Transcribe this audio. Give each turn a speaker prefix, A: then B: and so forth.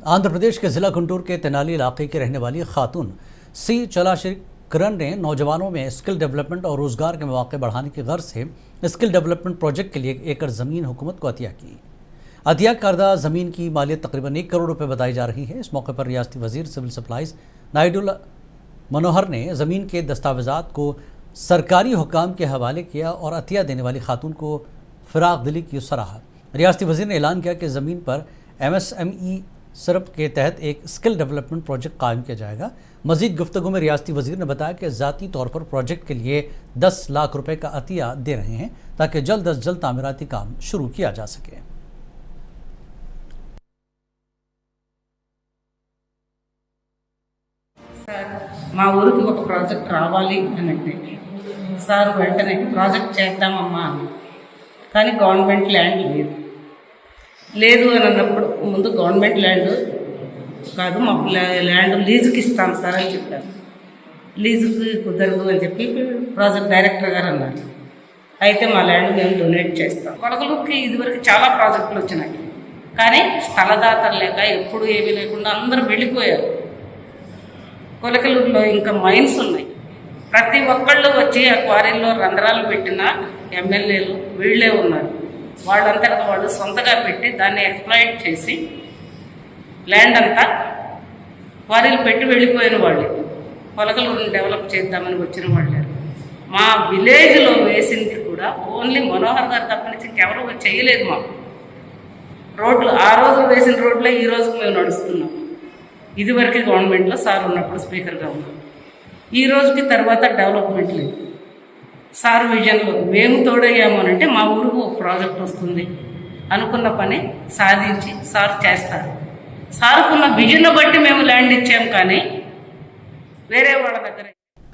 A: आंध्र प्रदेश के जिला गुंटूर के तेनाली इलाके की रहने वाली खातून सी चलाश्रीकरण ने नौजवानों में स्किल डेवलपमेंट और रोजगार के मौके बढ़ाने की गर्ज से स्किल डेवलपमेंट प्रोजेक्ट के लिए 1 एकड़ ज़मीन हुकूमत को अतिया की। अतिया करदा ज़मीन की मालियत तकरीबन 1 करोड़ रुपए बताई जा रही है। इस मौके पर रियासती वजीर सिविल सप्लाईज नायडुल मनोहर ने ज़मीन के दस्तावेजात को सरकारी हुकाम के हवाले किया और अतिया देने वाली खातून को फिराक दिली की सराहा। रियासती वजीर ने ऐलान किया कि ज़मीन पर MSME सिर्फ के तहत एक स्किल डेवलपमेंट प्रोजेक्ट कायम किया जाएगा। मजीद गुफ्तगू में रियासती वजीर ने बताया कि ज़ाती तौर पर प्रोजेक्ट के लिए 10 लाख रुपए का अतिया दे रहे हैं ताकि जल्द अज जल्द तामीराती काम शुरू किया जा सके।
B: మా ఊరికి ఒక ప్రాజెక్ట్ రావాలి అని అంటే సార్ వెంటనే ప్రాజెక్ట్ చేద్దామమ్మా అని, కానీ గవర్నమెంట్ ల్యాండ్ లేదు అని అన్నప్పుడు ముందు గవర్నమెంట్ ల్యాండ్ కాదు, మాకు ల్యాండ్ లీజుకి ఇస్తాం సార్ అని చెప్పారు. లీజుకి కుదరదు అని చెప్పి ప్రాజెక్ట్ డైరెక్టర్ గారు అన్నారు. అయితే మా ల్యాండ్ మేము డొనేట్ చేస్తాం. కొడకలూరుకి ఇదివరకు చాలా ప్రాజెక్టులు వచ్చినాయి, కానీ స్థలదాతలు లేక ఎప్పుడు ఏమీ లేకుండా అందరూ వెళ్ళిపోయారు. కొలకలూరులో ఇంకా మైన్స్ ఉన్నాయి. ప్రతి ఒక్కళ్ళు వచ్చి ఆ క్వారీల్లో రంధ్రాలు పెట్టిన ఎమ్మెల్యేలు వీళ్ళే ఉన్నారు. వాళ్ళంతటా వాళ్ళు సొంతగా పెట్టి దాన్ని ఎక్స్ప్లాయిట్ చేసి ల్యాండ్ అంతా క్వారీలు పెట్టి వెళ్ళిపోయిన వాళ్ళే. కొలకలూరుని డెవలప్ చేద్దామని వచ్చిన వాళ్ళే. మా విలేజ్లో వేసింది కూడా ఓన్లీ మనోహర్ గారు తప్పనించి ఇంకెవరూ చేయలేదు. మాకు రోడ్లు ఆ రోజు వేసిన రోడ్లే ఈ రోజుకు మేము నడుస్తున్నాం. ఇదివరకు గవర్నమెంట్లో సార్ ఉన్నప్పుడు స్పీకర్గా ఉన్నాం. ఈ రోజుకి తర్వాత డెవలప్మెంట్ లేదు. సార్ విజన్లో మేము తోడయ్యాము అని అంటే మా ఊరికి ఒక ప్రాజెక్ట్ వస్తుంది అనుకున్న పని సాధించి సార్ చేస్తారు. సార్కున్న విజన్ బట్టి మేము ల్యాండ్ ఇచ్చాము, కానీ వేరే వాళ్ళ దగ్గర